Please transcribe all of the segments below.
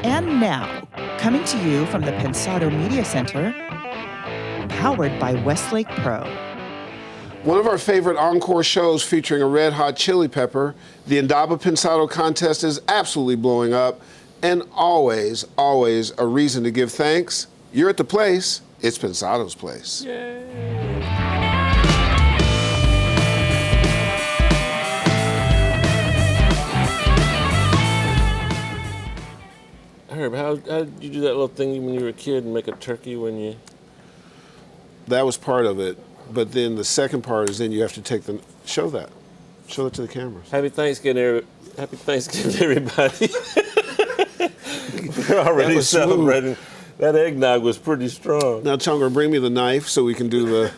And now, coming to you from the Pensado Media Center, powered by Westlake Pro. One of our favorite Encore shows featuring a red hot chili pepper, the Indaba Pensado contest is absolutely blowing up, and always, always a reason to give thanks. You're at the place, it's Pensado's place. Yay. Herb, how did you do that little thing when you were a kid and make a turkey when you... That was part of it, but then the second part is then you have to take the, show that to the cameras. Happy Thanksgiving, everybody. We're already celebrating. Smooth. That eggnog was pretty strong. Now, Chunga, bring me the knife so we can do the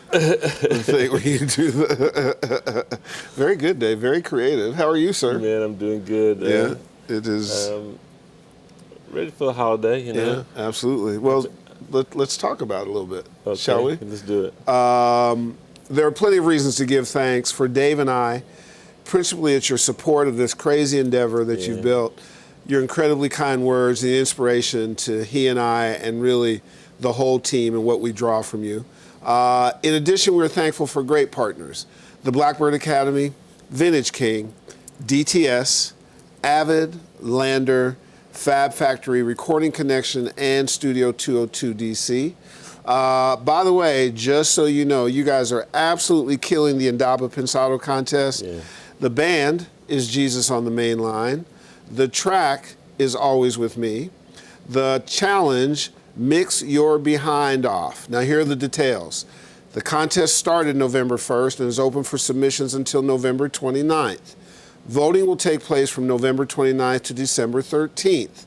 thing where you do the... Very good, Dave. Very creative. How are you, sir? Man, I'm doing good. Yeah, it is... ready for the holiday, you know? Yeah, absolutely. Well, let's talk about it a little bit, okay, shall we? Let's do it. There are plenty of reasons to give thanks for Dave and I. Principally, it's your support of this crazy endeavor that you've built, your incredibly kind words, the inspiration to he and I, and really the whole team and what we draw from you. In addition, we're thankful for great partners, the Blackbird Academy, Vintage King, DTS, Avid, Lander, Fab Factory, Recording Connection, and Studio 202 DC. By the way, just so you know, you guys are absolutely killing the Indaba Pensado contest. Yeah. The band is Jesus on the Main Line. The track is Always With Me. The challenge, Mix Your Behind Off. Now here are the details. The contest started November 1st and is open for submissions until November 29th. Voting will take place from November 29th to December 13th.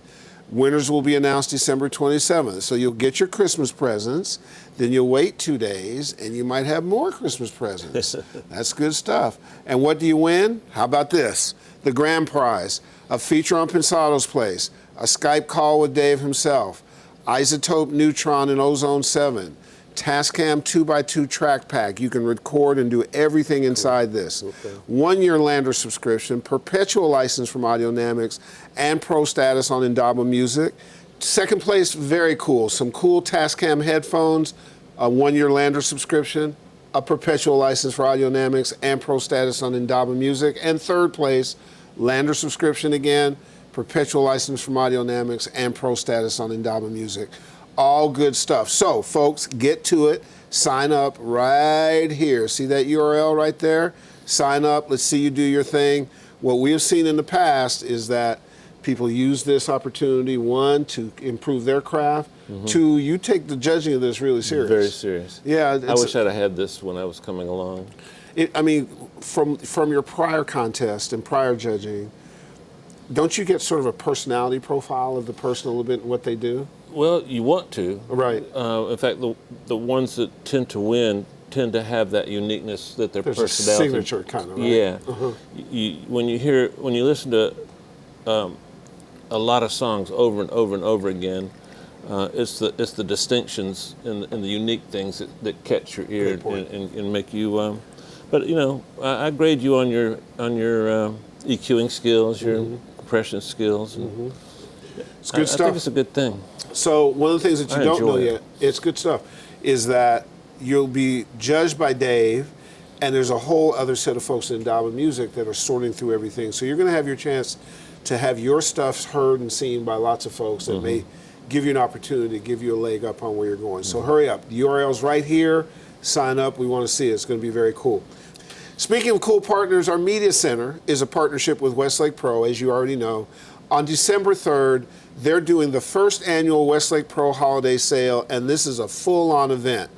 Winners will be announced December 27th. So you'll get your Christmas presents, then you'll wait 2 days, and you might have more Christmas presents. That's good stuff. And what do you win? How about this? The grand prize, a feature on Pensado's Place, a Skype call with Dave himself, Isotope Neutron and Ozone 7, Tascam 2x2 track pack. You can record and do everything inside this. Okay. 1-year Lander subscription, perpetual license from Audionamics, and pro status on Indaba Music. Second place, very cool. Some cool Tascam headphones, a 1-year Lander subscription, a perpetual license for Audionamics, and pro status on Indaba Music. And third place, Lander subscription again, perpetual license from Audionamics, and pro status on Indaba Music. All good stuff. So, folks, get to it. Sign up right here. See that URL right there? Sign up. Let's see you do your thing. What we have seen in the past is that people use this opportunity, one, to improve their craft. Two, you take the judging of this really serious. Very serious. Yeah. I wish I'd have had this when I was coming along. I mean, from your prior contest and prior judging, don't you get sort of a personality profile of the person a little bit and what they do? Well, you want to. Right. In fact, the ones that tend to win tend to have that uniqueness that their There's personality. A signature kind of, right? Yeah. When you listen to a lot of songs over and over and over again, it's the distinctions and the unique things that catch your ear and make you. But you know, I grade you on your EQing skills, your compression skills. And it's good stuff. I think it's a good thing. So one of the things that you don't know yet, it's good stuff, is that you'll be judged by Dave, and there's a whole other set of folks in Indaba Music that are sorting through everything. So you're going to have your chance to have your stuff heard and seen by lots of folks that may give you an opportunity, give you a leg up on where you're going. So hurry up. The URL's right here. Sign up. We want to see it. It's going to be very cool. Speaking of cool partners, our media center is a partnership with Westlake Pro, as you already know. On December 3rd, they're doing the first annual Westlake Pro holiday sale, and this is a full-on event.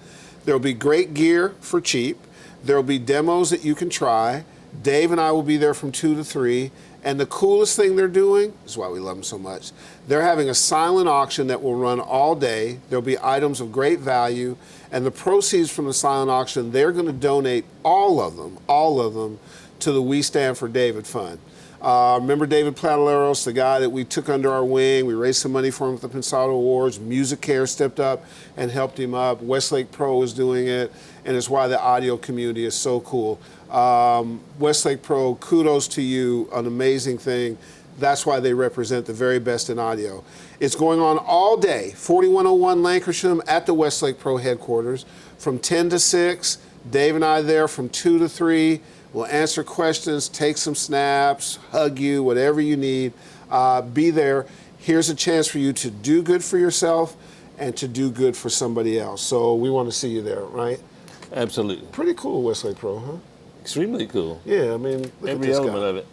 There'll be great gear for cheap. There'll be demos that you can try. Dave and I will be there from 2 to 3. And the coolest thing they're doing, this is why we love them so much, they're having a silent auction that will run all day. There'll be items of great value, and the proceeds from the silent auction, they're going to donate all of them to the We Stand for David Fund. Remember David Plataleros, the guy that we took under our wing? We raised some money for him at the Pensado Awards. Music Care stepped up and helped him up. Westlake Pro is doing it, and it's why the audio community is so cool. Westlake Pro, kudos to you, an amazing thing. That's why they represent the very best in audio. It's going on all day, 4101 Lancashire at the Westlake Pro headquarters, from 10 to 6. Dave and I there from 2 to 3. We'll answer questions, take some snaps, hug you, whatever you need. Be there. Here's a chance for you to do good for yourself and to do good for somebody else. So we want to see you there, right? Absolutely. Pretty cool, Westlake Pro, huh? Extremely cool. Yeah, I mean, look Every at this element guy. of it.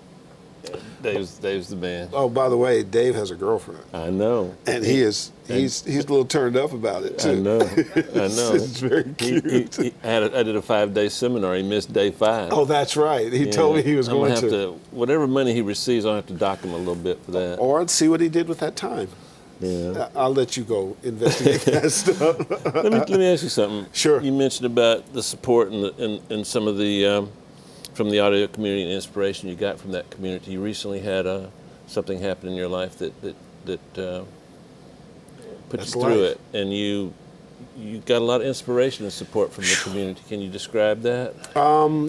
Dave's the man. Oh, by the way, Dave has a girlfriend. I know. And he's a little turned up about it, too. I know. I know. It's very cute. I did a 5-day seminar. He missed day 5. Oh, that's right. He told me he was going to. Whatever money he receives, I'll have to dock him a little bit for that. Or see what he did with that time. Yeah. I'll let you go investigate that stuff. Let me ask you something. Sure. You mentioned about the support and some of the from the audio community and inspiration you got from that community. You recently had something happen in your life that put you through it, and you got a lot of inspiration and support from the community. Can you describe that?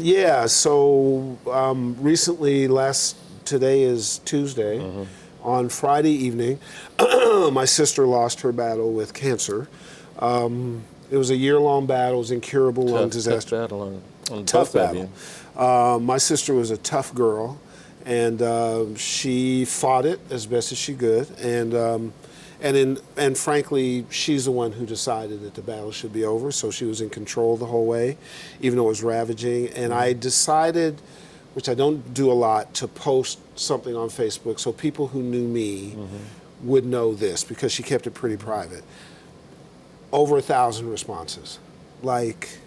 Yeah. So recently, today is Tuesday. Mm-hmm. On Friday evening, my sister lost her battle with cancer. It was a year-long battle. It was incurable lung disaster. Tough battle on Tough both battle. of you. My sister was a tough girl, and she fought it as best as she could. And frankly, she's the one who decided that the battle should be over. So she was in control the whole way, even though it was ravaging. And I decided, which I don't do a lot, to post something on Facebook so people who knew me would know this, because she kept it pretty private. Over 1,000 responses. Like,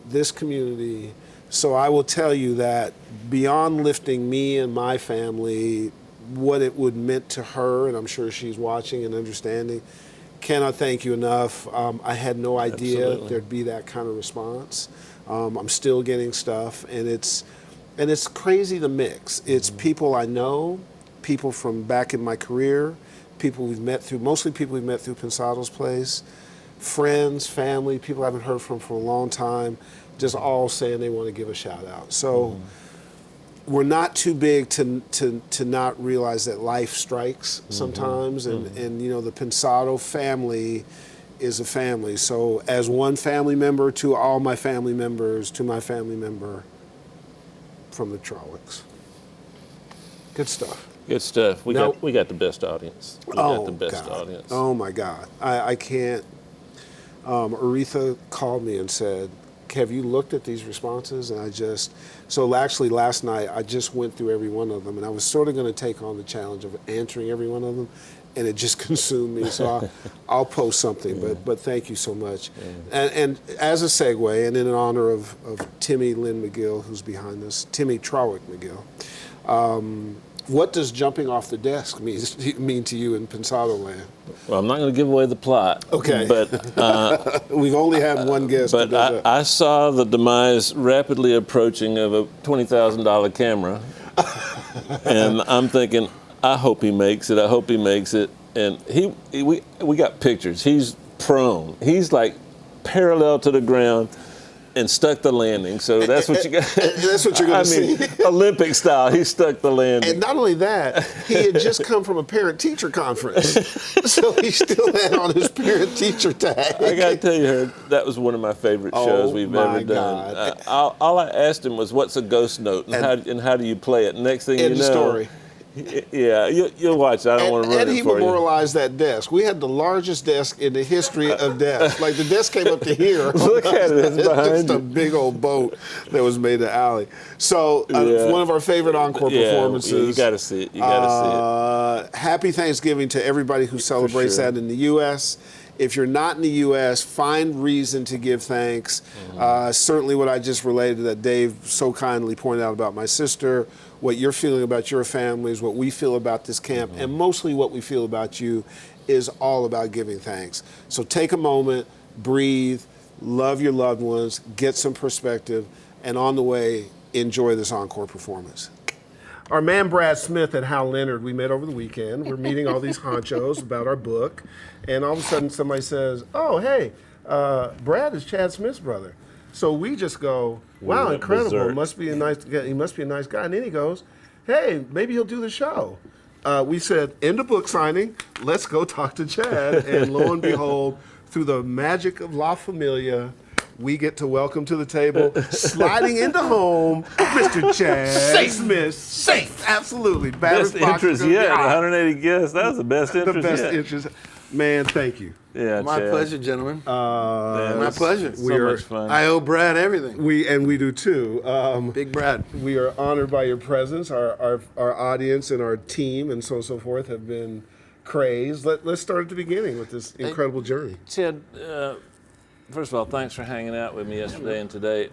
this community. So I will tell you that beyond lifting me and my family, what it would meant to her, and I'm sure she's watching and understanding, cannot thank you enough. I had no idea Absolutely. there'd be that kind of response. I'm still getting stuff, and it's crazy to mix. It's people I know, people from back in my career, mostly people we've met through Pensado's place, friends, family, people I haven't heard from for a long time, just all saying they want to give a shout out. So we're not too big to not realize that life strikes sometimes, and you know, the Pensado family is a family. So as one family member to all my family members, to my family member from the Trollicks. Good stuff. Good stuff. We got the best audience. We got the best God. audience. Oh my God. I can't. Aretha called me and said, have you looked at these responses? And so actually last night I just went through every one of them, and I was sort of going to take on the challenge of answering every one of them, and it just consumed me. So I'll post something, but thank you so much. Yeah. And as a segue, and in honor of Timmy Lynn McGill, who's behind this, Timmy Trollick McGill, what does jumping off the desk mean to you in Pensado land? Well, I'm not going to give away the plot. Okay. But we've only had one guest. But I saw the demise rapidly approaching of a $20,000 camera, and I'm thinking, I hope he makes it. I hope he makes it. And we got pictures. He's prone. He's like parallel to the ground and stuck the landing. So that's what you got. That's what you're going to see. Olympic style. He stuck the landing. And not only that, he had just come from a parent-teacher conference, so he still had on his parent-teacher tag. I got to tell you, Herb, that was one of my favorite shows we've ever done. All I asked him was, "What's a ghost note, and how do you play it?" Next thing you know, story. Yeah, you'll watch. I don't want to ruin it for you. And he memorialized that desk. We had the largest desk in the history of desks. Like, the desk came up to here. Look at it, it's behind just a big old boat that was made of alley. So one of our favorite Encore performances. Yeah, you got to see it. You got to see it. Happy Thanksgiving to everybody who celebrates that in the U.S. If you're not in the U.S., find reason to give thanks. Certainly what I just related that Dave so kindly pointed out about my sister, what you're feeling about your families, what we feel about this camp, and mostly what we feel about you is all about giving thanks. So take a moment, breathe, love your loved ones, get some perspective, and on the way, enjoy this Encore performance. Our man Brad Smith and Hal Leonard, we met over the weekend. We're meeting all these honchos about our book, and all of a sudden somebody says, "Oh, hey, Brad is Chad Smith's brother." So we just go, "Wow, incredible! He must be a nice guy." And then he goes, "Hey, maybe he'll do the show." we said, end of book signing, let's go talk to Chad. And lo and behold, through the magic of La Familia, we get to welcome to the table, sliding into home, Mr. Chad Smith. Safe. Absolutely. Best interest yet. 180 guests. That was the best interest The best yet. interest. Man, thank you. Yeah, My Chad. pleasure, gentlemen. Man, My it's pleasure. So much fun. I owe Brad everything. We do too. Big Brad. We are honored by your presence. Our audience and our team and so on and so forth have been crazed. Let's start at the beginning with this incredible journey. Chad, first of all, thanks for hanging out with me yesterday and today.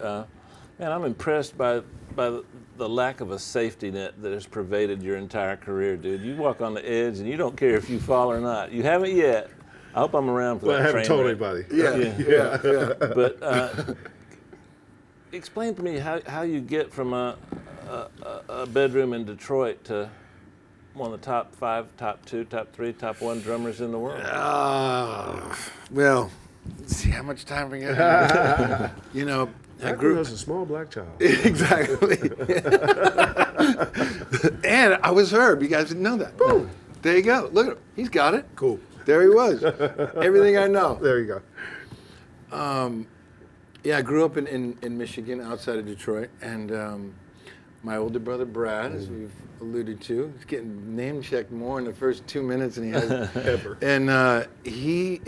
Man, I'm impressed by the lack of a safety net that has pervaded your entire career, dude. You walk on the edge and you don't care if you fall or not. You haven't yet. I hope I'm around for that. I haven't train told wreck. anybody. Yeah. But explain to me how you get from a bedroom in Detroit to one of the top 5, top 2, top 3, top 1 drummers in the world. Well, let's see how much time we got. You know, I grew as a small black child. Exactly. And I was Herb. You guys didn't know that. Boom. There you go. Look at him. He's got it. Cool. There he was. Everything I know. There you go. Yeah, I grew up in Michigan, outside of Detroit, and my older brother Brad, as we've alluded to, he's getting name checked more in the first 2 minutes than he has Ever. And he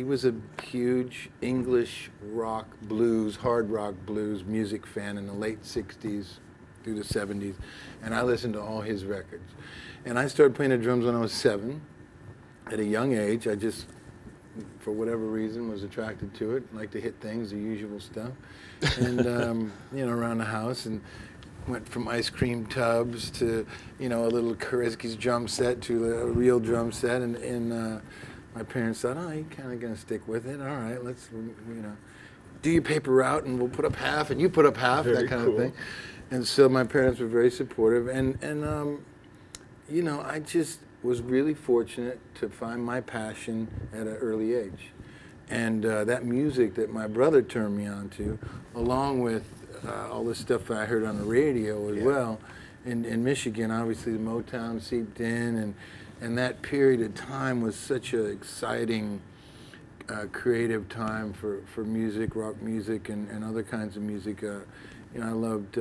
was a huge English rock blues, hard rock blues music fan in the late 60s through the 70s, and I listened to all his records. And I started playing the drums when I was 7. At a young age, I just, for whatever reason, was attracted to it, liked to hit things, the usual stuff. And, around the house, and went from ice cream tubs to, a little Karisky's drum set to a real drum set. And my parents thought, oh, you're kind of going to stick with it. All right, let's, do your paper route and we'll put up half and you put up half, Very that kind cool. of thing. And so my parents were very supportive. And I just was really fortunate to find my passion at an early age. And that music that my brother turned me on to, along with all the stuff I heard on the radio as well, in Michigan, obviously the Motown seeped in, and that period of time was such an exciting, creative time for music, rock music, and other kinds of music. I loved,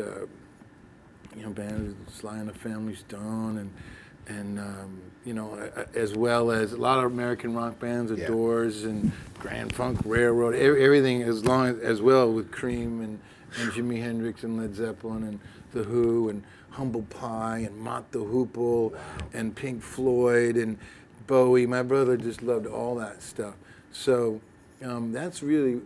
bands Sly and the Family Stone, and as well as a lot of American rock bands, The Doors and Grand Funk Railroad, everything as well with Cream and Jimi Hendrix and Led Zeppelin and The Who and Humble Pie and Mott the Hoople and Pink Floyd and Bowie. My brother just loved all that stuff. So that's really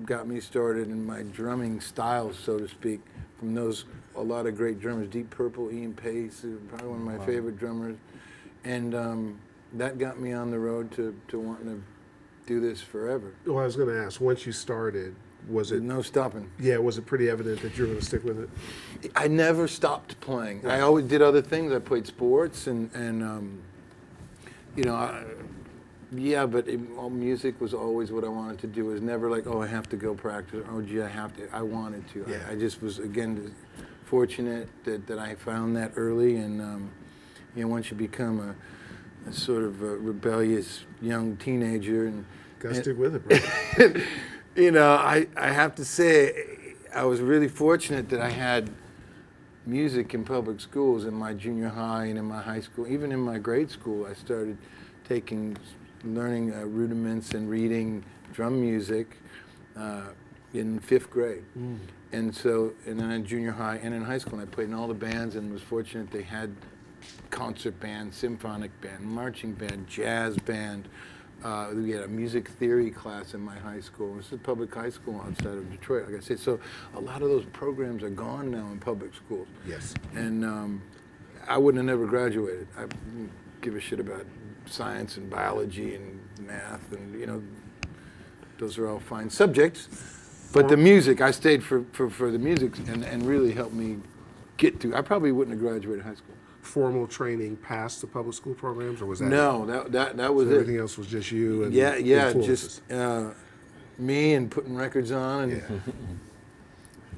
got me started in my drumming style, so to speak, from a lot of great drummers. Deep Purple, Ian Pace, probably one of my favorite drummers. And that got me on the road to wanting to do this forever. Well, I was going to ask, once you started, was it... No stopping. Yeah, was it pretty evident that you were going to stick with it? I never stopped playing. I always did other things. I played sports and but music was always what I wanted to do. It was never like, oh, I have to go practice. Oh, gee, I have to. I wanted to. Yeah. I just was, again, fortunate that I found that early. And, once you become a sort of a rebellious young teenager. Got to stick with it, bro. I have to say, I was really fortunate that I had music in public schools in my junior high and in my high school. Even in my grade school, I started learning rudiments and reading drum music in 5th grade. And then in junior high and in high school, and I played in all the bands and was fortunate they had concert band, symphonic band, marching band, jazz band. We had a music theory class in my high school. This is a public high school outside of Detroit, like I said. So a lot of those programs are gone now in public schools. Yes. And I wouldn't have never graduated. I didn't give a shit about science and biology and math, and those are all fine subjects. But the music, I stayed for the music and really helped me get through. I probably wouldn't have graduated high school. Formal training past the public school programs, or was that No, that was so it. everything else was just you and Yeah, influences? just me and putting records on. And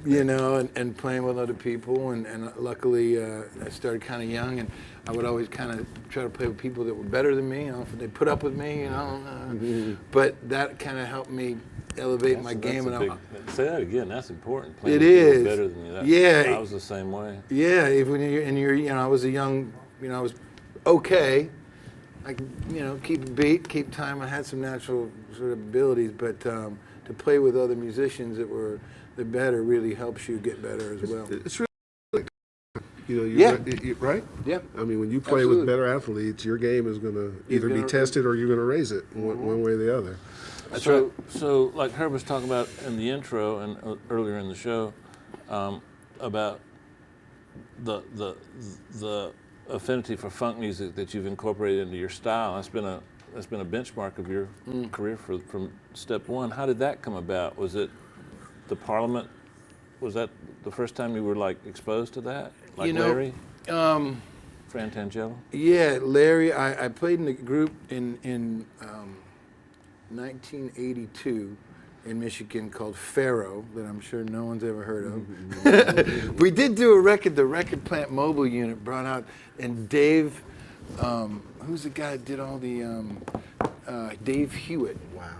you know, and playing with other people. And luckily, I started kind of young, and I would always kind of try to play with people that were better than me. You know, if they put up with me, you know. But that kind of helped me elevate my game. Say that again. That's important. Playing It with people is. better than you. Yeah. I was the same way. Yeah, when you're, you know, I was a young, you know, I was okay. I could, you know, keep a beat, keep time. I had some natural sort of abilities, but to play with other musicians that were the better really helps you get better as well. It's really, you know, you're right? Yeah. I mean, when you play with better athletes, your game is going to either be tested or you're going to raise it one way or the other. So like Herb was talking about in the intro and earlier in the show, about the affinity for funk music that you've incorporated into your style. That's been a benchmark of your career from step one. How did that come about? Was it the Parliament? Was that the first time you were like exposed to that? Like, you know, Larry? Fran Tangelo? Yeah, Larry. I played in a group in 1982 in Michigan called Pharaoh, that I'm sure no one's ever heard of. We did do a record, the Record Plant Mobile Unit brought out, and Dave, who's the guy that did all the, Dave Hewitt. Wow.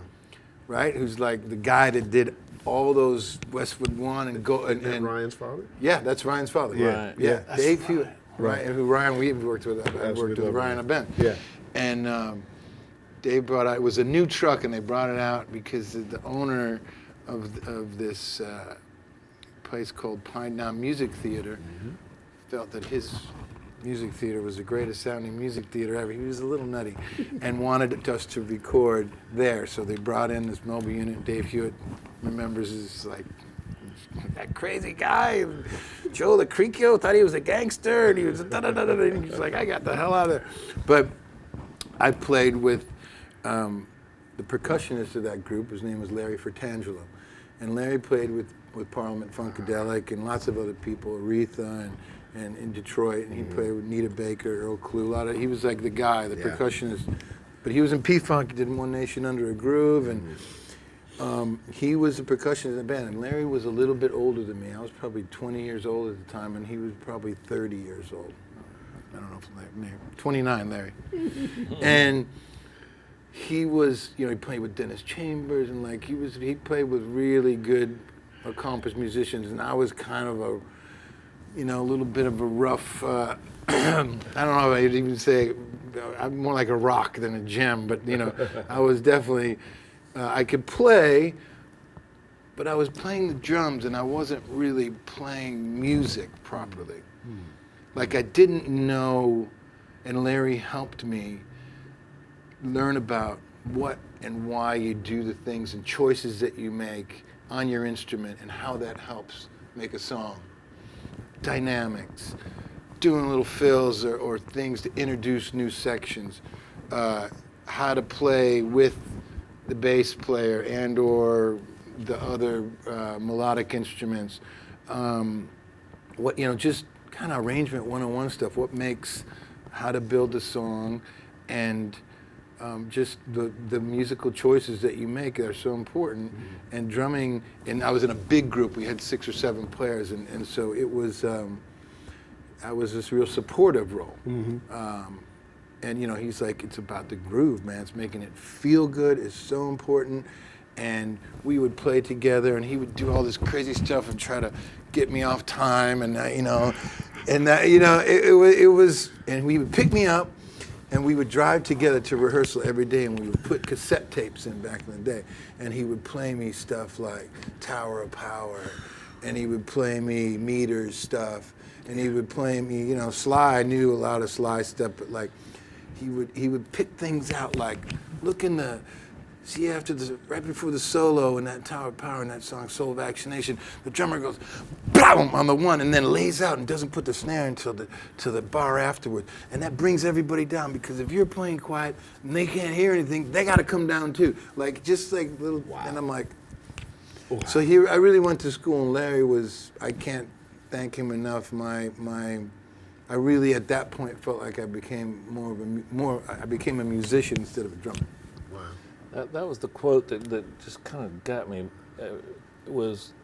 Right? Who's like the guy that did all those Westwood One and go and Ryan's father? Yeah, that's Ryan's father. Yeah. Right. Yeah. Dave Hewitt. Right. Who Ryan we've worked with. I worked with Ryan and Ben. Yeah. And they brought out, it was a new truck, and they brought it out because the owner of this place called Pine Down Music Theater felt that his music theater was the greatest sounding music theater ever. He was a little nutty and wanted us to record there. So they brought in this mobile unit. Dave Hewitt remembers is like, that crazy guy, Joe the Creekio, thought he was a gangster, and he was da-da-da-da-da, and he's like, I got the hell out of there. But I played with the percussionist of that group. His name was Larry Fratangelo. And Larry played with Parliament Funkadelic and lots of other people, Aretha and in Detroit, and he played with Nita Baker, Earl Klugh, he was like the guy, the percussionist. But he was in P-Funk, he did One Nation Under a Groove, and he was the percussionist in the band. And Larry was a little bit older than me. I was probably 20 years old at the time, and he was probably 30 years old. I don't know if Larry, 29, Larry. And he was, you know, he played with Dennis Chambers, and like he played with really good, accomplished musicians, and I was kind of a, you know, a little bit of a rough, I don't know if I'd even say, I'm more like a rock than a gem, but you know, I was definitely, I could play, but I was playing the drums and I wasn't really playing music properly. Like I didn't know, and Larry helped me learn about what and why you do the things and choices that you make on your instrument and how that helps make a song. Dynamics, doing little fills or things to introduce new sections, how to play with the bass player and or the other melodic instruments, what, you know, just kind of arrangement 101 stuff, what makes, how to build a song, and just the musical choices that you make are so important. And drumming, and I was in a big group, we had 6 or 7 players, and so it was, I was this real supportive role. And you know, he's like, it's about the groove, man, it's making it feel good, it's so important. And we would play together, and he would do all this crazy stuff and try to get me off time, and you know, and that, you know, it was, and he would pick me up, and we would drive together to rehearsal every day, and we would put cassette tapes in back in the day, and he would play me stuff like Tower of Power, and he would play me Meters stuff, and he would play me, you know, Sly. I knew a lot of Sly stuff, but like, he would pick things out like, look in the, see after the, right before the solo in that Tower of Power in that song Soul Vaccination, the drummer goes, BAM! On the one, and then lays out and doesn't put the snare until the bar afterward. And that brings everybody down, because if you're playing quiet and they can't hear anything, they gotta come down too. Like, just like little, and I'm like, so here, I really went to school, and Larry was, I can't thank him enough. I really at that point felt like I became I became a musician instead of a drummer. That was the quote that just kind of got me. It was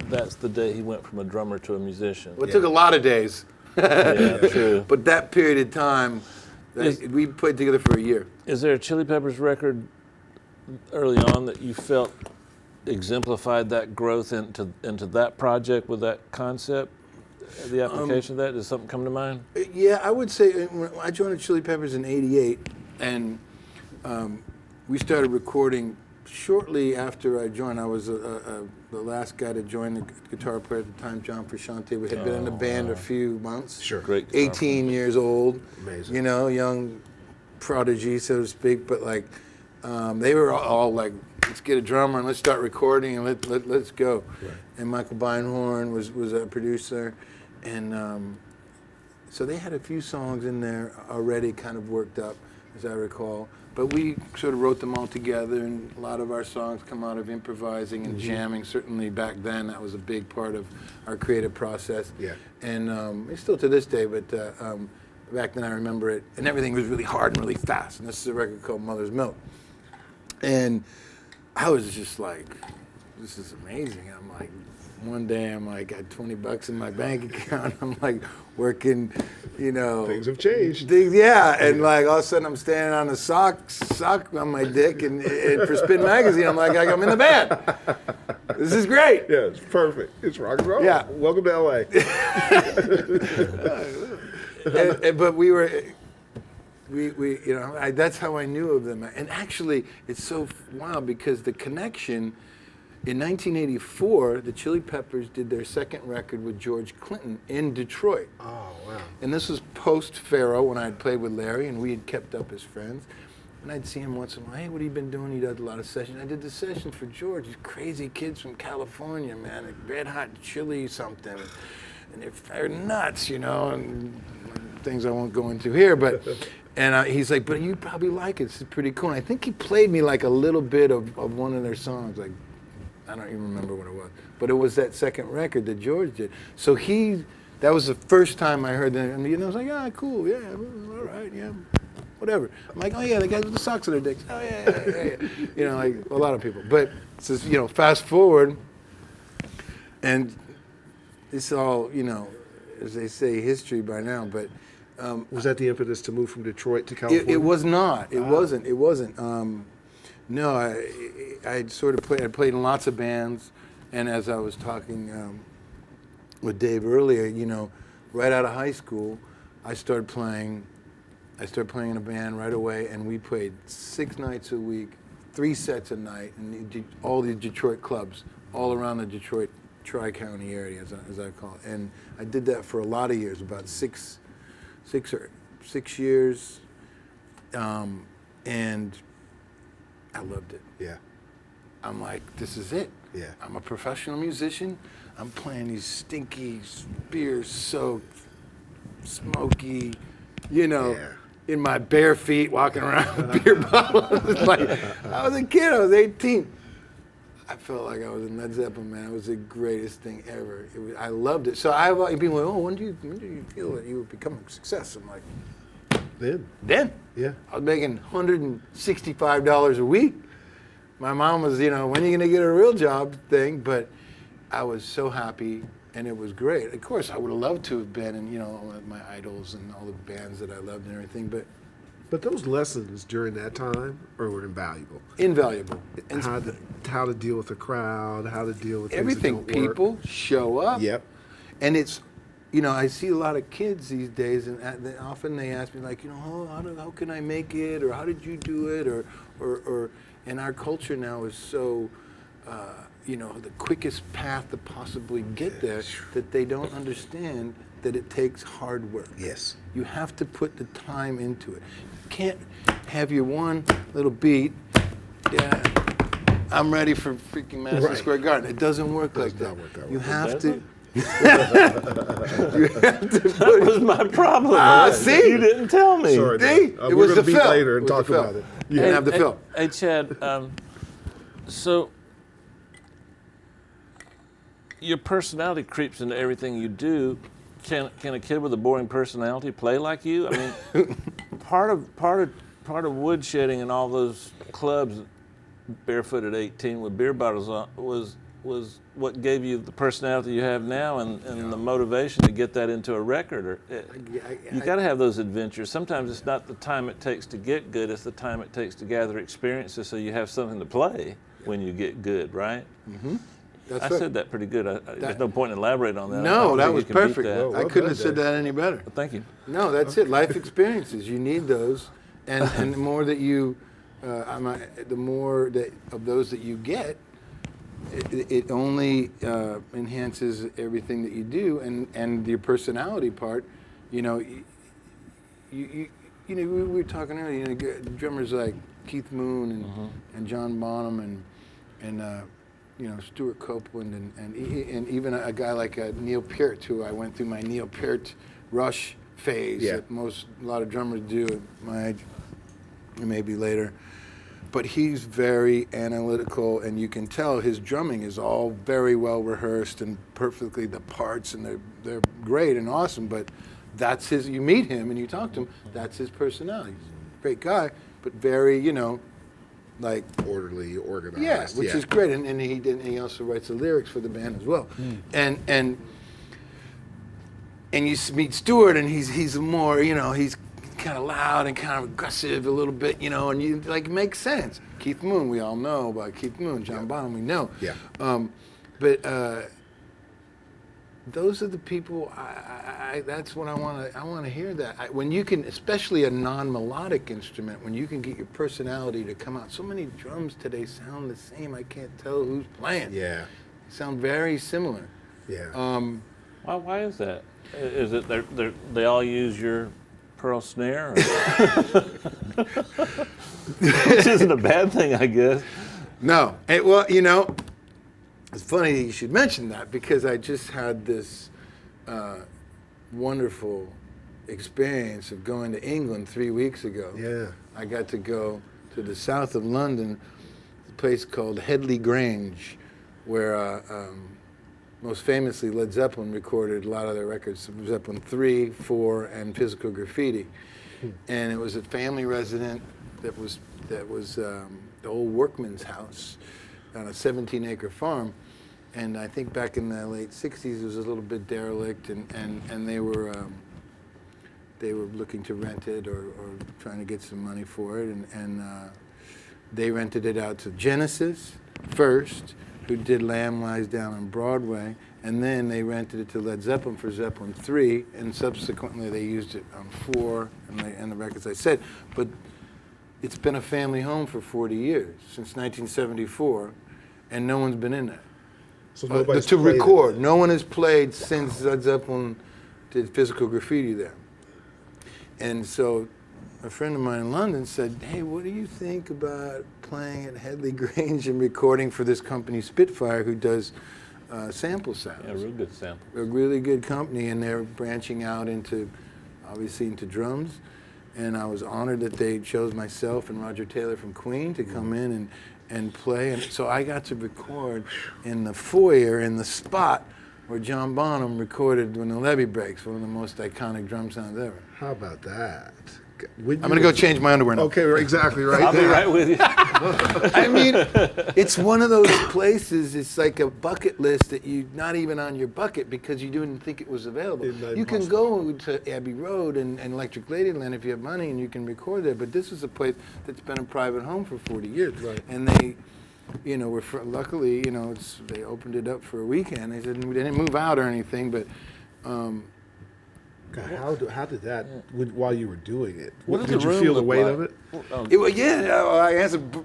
that's the day he went from a drummer to a musician. Well, it took a lot of days. Yeah, true. But that period of time, we played together for a year. Is there a Chili Peppers record early on that you felt exemplified that growth into that project with that concept, the application of that? Does something come to mind? Yeah, I would say when I joined the Chili Peppers in '88, and we started recording shortly after I joined. I was the last guy to join, the guitar player at the time, John Frusciante. We had been in the band a few months. Sure. Great guitar 18 years old. Amazing. You know, young prodigy, so to speak. But like, they were all like, let's get a drummer and let's start recording and let's go. Right. And Michael Beinhorn was a producer, and so they had a few songs in there already kind of worked up, as I recall. But we sort of wrote them all together, and a lot of our songs come out of improvising and jamming. Certainly back then, that was a big part of our creative process. Yeah. And it's still to this day, but back then I remember it, and everything was really hard and really fast. And this is a record called Mother's Milk. And I was just like, this is amazing. I'm like, one day I'm like, got $20 in my bank account. I'm like working, you know. Things have changed. And like all of a sudden I'm standing on a sock on my dick, and for Spin Magazine, I'm like, I'm in the band. This is great. Yeah, it's perfect. It's rock and roll. Yeah. Welcome to LA. But we were, you know, that's how I knew of them. And actually, it's so wild because the connection. In 1984, the Chili Peppers did their second record with George Clinton in Detroit. Oh, wow. And this was post-Pharaoh, when I had played with Larry, and we had kept up as friends. And I'd see him once in a while, hey, what have you been doing? He does a lot of sessions. I did the session for George. These crazy kids from California, man, like Red Hot Chili something. And they're nuts, you know, and things I won't go into here. But and he's like, but you probably like it. It's pretty cool. And I think he played me like a little bit of one of their songs, like, I don't even remember what it was, but it was that second record that George did. So that was the first time I heard that, and you know, I was like, ah, cool, yeah, all right, yeah, whatever. I'm like, oh yeah, the guys with the socks on their dicks, oh yeah. You know, like a lot of people. But it's just, you know, fast forward, and it's all, you know, as they say, history by now. But Was that the impetus to move from Detroit to California? it was not. It wasn't. It wasn't. No, I sort of played in lots of bands, and as I was talking with Dave earlier, you know, right out of high school, I started playing in a band right away, and we played 6 nights a week, 3 sets a night, in all the Detroit clubs, all around the Detroit Tri-County area, as I call it. And I did that for a lot of years, about six years, and I loved it. Yeah. I'm like, this is it. Yeah. I'm a professional musician. I'm playing these stinky, beer-soaked, smoky, you know, in my bare feet, walking around with beer bottles. Like, I was a kid. I was 18. I felt like I was in Led Zeppelin, man. It was the greatest thing ever. I loved it. So people went, oh, when do you feel that you would become a success? I'm like, Then. Yeah. I was making $165 a week. My mom was, you know, when are you going to get a real job thing? But I was so happy, and it was great. Of course, I would have loved to have been in, you know, all of my idols and all the bands that I loved and everything. But those lessons during that time were invaluable. Invaluable. And how to deal with a crowd, how to deal with everything. Things that don't work. People show up. Yep. And it's, you know, I see a lot of kids these days, and often they ask me, like, you know, how can I make it, or how did you do it, or and our culture now is so, you know, the quickest path to possibly get there, that they don't understand that it takes hard work. Yes. You have to put the time into it. You can't have your one little beat, yeah, I'm ready for freaking Madison Square Garden. It doesn't work like that. You have to. That was my problem. See? You didn't tell me. Sorry, See? it was the film. Later and talk about it. You didn't have the film. Hey, Chad, so your personality creeps into everything you do. Can a kid with a boring personality play like you? I mean, part of woodshedding and all those clubs, barefoot at 18 with beer bottles on, was was what gave you the personality you have now, and the motivation to get that into a record. Or you got to have those adventures. Sometimes it's not the time it takes to get good; it's the time it takes to gather experiences, so you have something to play when you get good, right? Mm-hmm. I said that pretty good. There's no point in elaborating on that. No, that was perfect. Well I couldn't done, have said Dave. that any better. Thank you. No, that's it. Life experiences. You need those, and the more that you, the more that of those that you get, it only enhances everything that you do, and your personality part. You know, we were talking earlier. You know, drummers like Keith Moon and John Bonham and Stuart Copeland and even a guy like Neil Peart, who I went through my Neil Peart rush phase that a lot of drummers do at my age, maybe later. But he's very analytical, and you can tell his drumming is all very well rehearsed and perfectly the parts, and they're great and awesome. But that's his. You meet him and you talk to him. That's his personality. He's a great guy, but very like Orderly, organized. yeah, which is great, and he also writes the lyrics for the band as well, and you meet Stuart, and he's more he's kind of loud and kind of aggressive a little bit, and you like it makes sense. Keith Moon, we all know about Keith Moon. John Bonham, we know. Yeah. But those are the people. That's what I want to. I want to hear that when you can, especially a non-melodic instrument, when you can get your personality to come out. So many drums today sound the same. I can't tell who's playing. Yeah. They sound very similar. Yeah. Why is that? Is it they all use your pearl snare? Which isn't a bad thing, I guess. No. It's funny that you should mention that, because I just had this wonderful experience of going to England 3 weeks ago. Yeah. I got to go to the south of London, a place called Headley, Grange, where most famously Led Zeppelin recorded a lot of their records, Zeppelin 3, 4, and Physical Graffiti. And it was a family resident that was the old workman's house on a 17-acre farm. And I think back in the late 60s, it was a little bit derelict, and they were looking to rent it or trying to get some money for it. And they rented it out to Genesis first, who did Lamb Lies Down on Broadway. And then they rented it to Led Zeppelin for Zeppelin 3, and subsequently they used it on 4 and the records I said. But it's been a family home for 40 years, since 1974, and no one's been in there. So nobody's to played record. it. No one has played since Led Zeppelin did Physical Graffiti there. And so a friend of mine in London said, hey, what do you think about playing at Headley Grange and recording for this company, Spitfire, who does sample sounds? Yeah, real good sample. A really good company, and they're branching out obviously into drums. And I was honored that they chose myself and Roger Taylor from Queen to come in and play. And so I got to record in the foyer, in the spot where John Bonham recorded When the Levee Breaks, one of the most iconic drum sounds ever. How about that? I'm going to go change my underwear now. Okay, exactly right. I'll be right with you. I mean, it's one of those places, it's like a bucket list that not even on your bucket because you didn't think it was available. You can go to Abbey Road and Electric Ladyland if you have money and you can record there, but this is a place that's been a private home for 40 years. Right. And they, luckily, they opened it up for a weekend. They didn't move out or anything, but God, how did that, while you were doing it, What did does the you room feel the look weight like? of it? I answered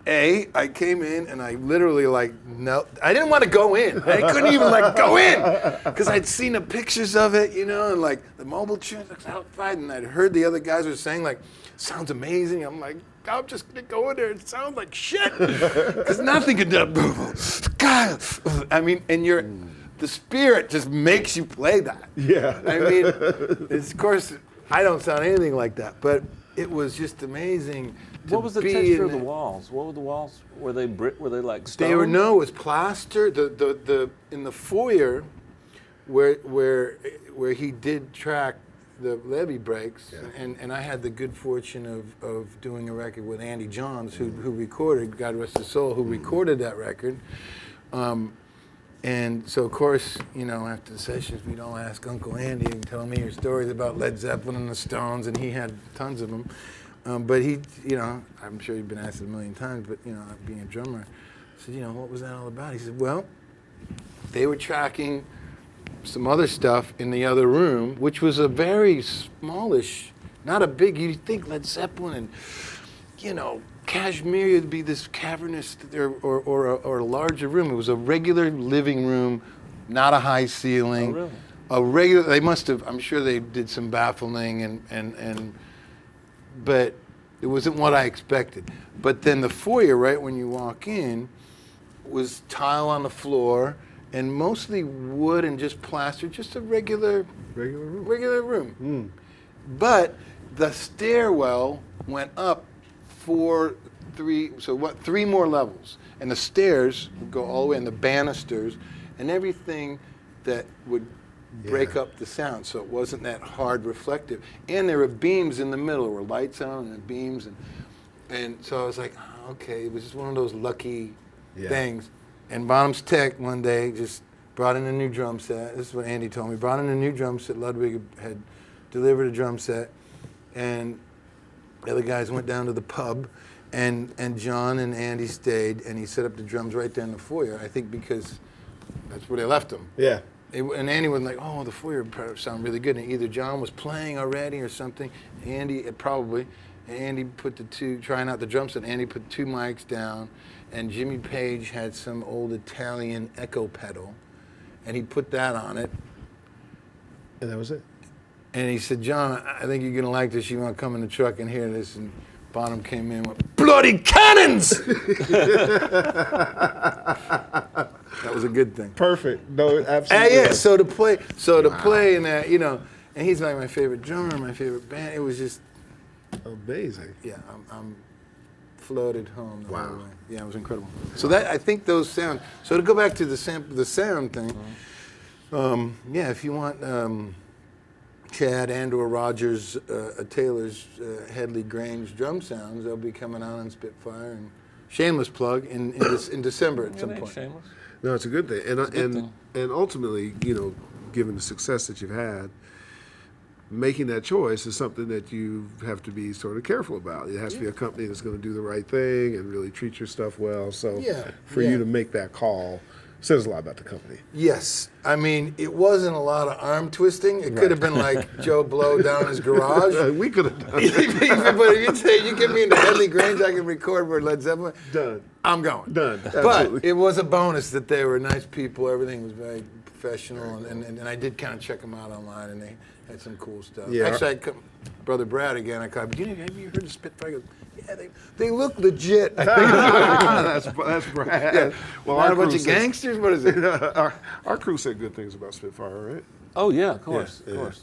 I came in and I literally no, I didn't want to go in. I couldn't even go in because I'd seen the pictures of it, and the mobile tunes outside, and I'd heard the other guys were saying sounds amazing. I'm like, I'm just gonna go in there and sound like shit because nothing could do. I mean, and the spirit just makes you play that. Yeah. I mean, of course, I don't sound anything like that, but it was just amazing. What was the texture of the walls? What were the walls? Were they brick? Were they like stone? It was plaster. The in the foyer, where he did track the Levee Breaks, and I had the good fortune of doing a record with Andy Johns, who recorded, God rest his soul, who recorded that record. And so, of course, after the sessions, we'd all ask Uncle Andy and tell me your stories about Led Zeppelin and the Stones, and he had tons of them. But he, I'm sure he'd been asked it a million times, but, being a drummer, I said, what was that all about? He said, well, they were tracking some other stuff in the other room, which was a very smallish, not a big, you'd think Led Zeppelin and, Kashmir would be this cavernous or a larger room. It was a regular living room, not a high ceiling. Oh, really? A regular. They must have. I'm sure they did some baffling but it wasn't what I expected. But then the foyer, right when you walk in, was tile on the floor and mostly wood and just plaster, just a regular room. But the stairwell went up three more levels, and the stairs would go all the way, and the banisters and everything that would break up the sound, so it wasn't that hard reflective. And there were beams in the middle, there were lights on and beams, and so I was like, okay, it was just one of those lucky things. And Bonham's Tech one day just brought in a new drum set. This is what Andy told me. Brought in a new drum set. Ludwig had delivered a drum set, and the other guys went down to the pub, and John and Andy stayed, and he set up the drums right there in the foyer, I think because that's where they left them. Yeah. And Andy was like, oh, the foyer sounded really good. And either John was playing already or something. Andy, probably. And Andy put trying out the drum set, Andy put 2 mics down, and Jimmy Page had some old Italian echo pedal, and he put that on it. And that was it. And he said, John, I think you're going to like this. You want to come in the truck and hear this? And Bonham came in with, bloody cannons! That was a good thing. Perfect. No, absolutely. Yeah, so to play in that, and he's like my favorite drummer, my favorite band. It was just amazing. Yeah, I'm floated home. The Wow. whole way. Yeah, it was incredible. So that, I think those sounds. So to go back to the sound thing, if you want Chad and/or Rogers Taylor's Headley Grange drum sounds, they'll be coming out on Spitfire, and shameless plug in December at some point. Shameless. No, it's a good thing. And ultimately, given the success that you've had, making that choice is something that you have to be sort of careful about. It has to be a company that's going to do the right thing and really treat your stuff well. So for you to make that call says a lot about the company. Yes. I mean, it wasn't a lot of arm twisting. It could have been like Joe Blow down in his garage. We could have done it. But if you say you get me into Headley Grange, I can record for Led Zeppelin. Done. I'm going. Done. Absolutely. But it was a bonus that they were nice people. Everything was very professional. And I did kind of check them out online, and they had some cool stuff. Yeah. Actually, Brother Brad again, I called, have you heard of Spitfire? He goes, yeah, they look legit. That's Brad. Yeah. Well, Not a bunch of gangsters? What is it? Our crew said good things about Spitfire, right? Oh yeah, of course, Yeah, of course.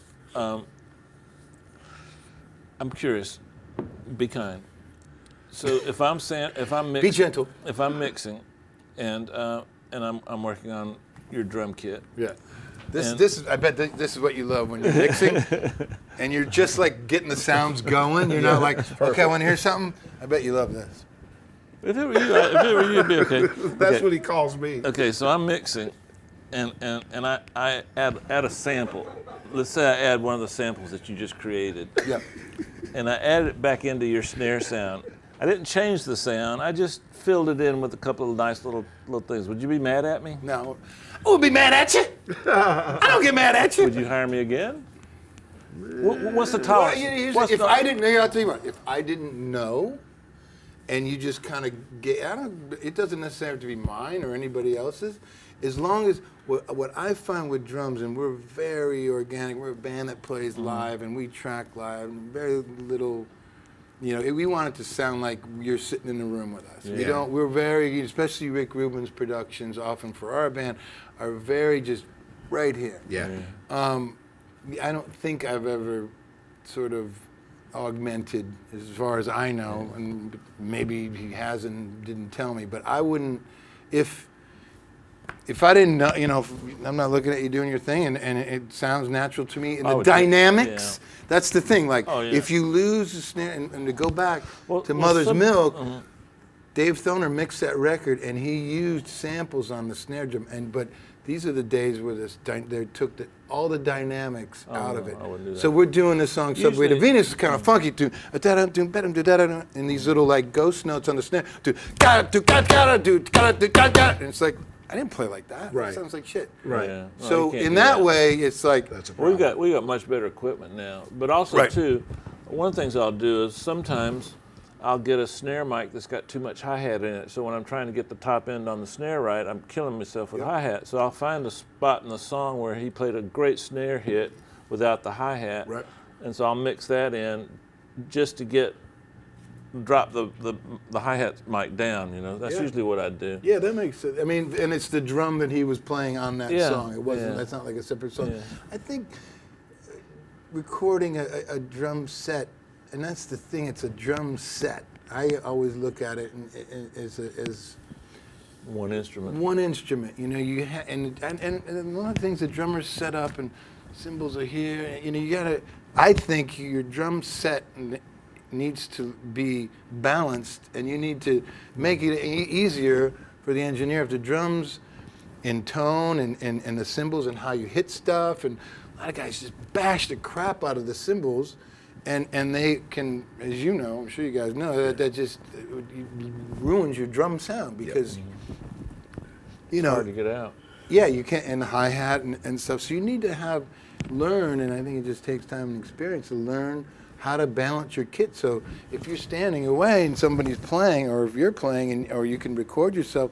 I'm curious. Be kind. So if I'm mixing, Be gentle. If I'm mixing, and I'm working on your drum kit. Yeah. I bet this is what you love when you're mixing, and you're just like getting the sounds going. You're not like, okay, I want to hear something. I bet you love this. If it were you, it'd be okay. That's what he calls me. Okay, so I'm mixing, and I add a sample. Let's say I add one of the samples that you just created. Yep. And I added it back into your snare sound. I didn't change the sound. I just filled it in with a couple of nice little things. Would you be mad at me? No. I would be mad at you. I don't get mad at you. Would you hire me again? What's the tolerance? I'll tell you what. If I didn't know, and you just kind of it doesn't necessarily have to be mine or anybody else's. As long as what I find with drums, and we're very organic. We're a band that plays live, and we track live. And very little. We want it to sound like you're sitting in the room with us. Yeah. We're very, especially Rick Rubin's productions, often for our band, are very just right here. Yeah. I don't think I've ever sort of augmented, as far as I know, and maybe he has and didn't tell me, but I wouldn't, if I didn't know, I'm not looking at you doing your thing, and it sounds natural to me. And the dynamics, that's the thing. Like, if you lose the snare, and to go back to Mother's Milk, Dave Thoner mixed that record, and he used samples on the snare drum. But these are the days where they took all the dynamics out of it. I wouldn't do that. So we're doing this song "Subway to Usually- Venus." It's kind of funky, and these little like ghost notes on the snare. And it's like, I didn't play like that. Right. It sounds like shit. Right. Yeah. No, So you can't in do that way, it's like, That's a Well, problem. we got much better equipment now. But also Right. too, one of the things I'll do is sometimes I'll get a snare mic that's got too much hi-hat in it. So when I'm trying to get the top end on the snare right, I'm killing myself with hi-hat. So I'll find a spot in the song where he played a great snare hit without the hi-hat. Right. And so I'll mix that in just to drop the hi-hat mic down, you know. That's Yeah. usually what I do. yeah, that makes sense. I mean, and it's the drum that he was playing on that Yeah, song. It wasn't. yeah. That's not like a separate song. Yeah. I think recording a drum set, and that's the thing. It's a drum set. I always look at it as One instrument. one instrument. You know, and one of the things the drummers set up and cymbals are here. You know, you gotta. I think your drum set needs to be balanced, and you need to make it easier for the engineer if the drums in tone and the cymbals and how you hit stuff, and a lot of guys just bash the crap out of the cymbals, and they can, as you know, I'm sure you guys know, that just ruins your drum sound because you know Hard to get out. yeah, you can't, and the hi-hat and stuff. So you need to learn, and I think it just takes time and experience to learn how to balance your kit. So if you're standing away and somebody's playing, or if you're playing, or you can record yourself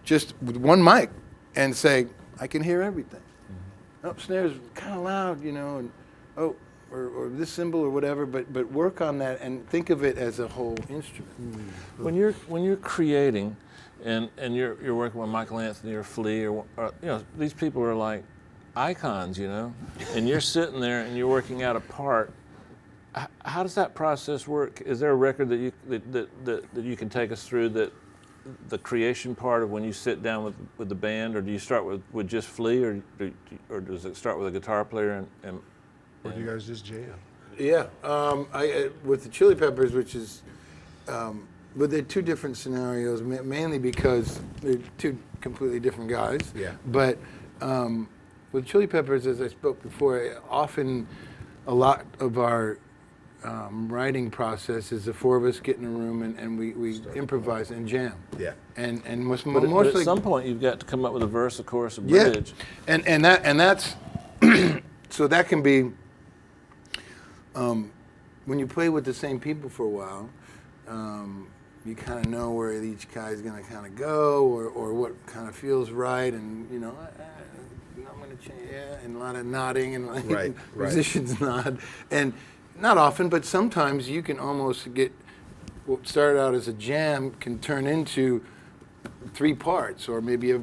just with one mic and say, I can hear everything. Oh, snare's kind of loud, you know, and or this cymbal or whatever, but work on that and think of it as a whole instrument. When you're creating, and you're working with Michael Anthony or Flea or you know, these people are like icons, you know, and you're sitting there and you're working out a part. How does that process work? Is there a record that you can take us through that the creation part of when you sit down with the band, or do you start with just Flea, or does it start with a guitar player and Or do you guys just jam? Yeah, with the Chili Peppers, which is, but they're two different scenarios, mainly because they're two completely different guys. Yeah. But with Chili Peppers, as I spoke before, often a lot of our writing process is the four of us get in a room and we improvise and jam. Yeah. And but mostly at some point you've got to come up with a verse, a chorus, a yeah, bridge. and that's so that can be when you play with the same people for a while, you kind of know where each guy's going to kind of go, or what kind of feels right, and you know, I'm going to change, yeah, and a lot of nodding and like Right, right. musicians nod, and not often, but sometimes you can almost get what started out as a jam can turn into three parts, or maybe a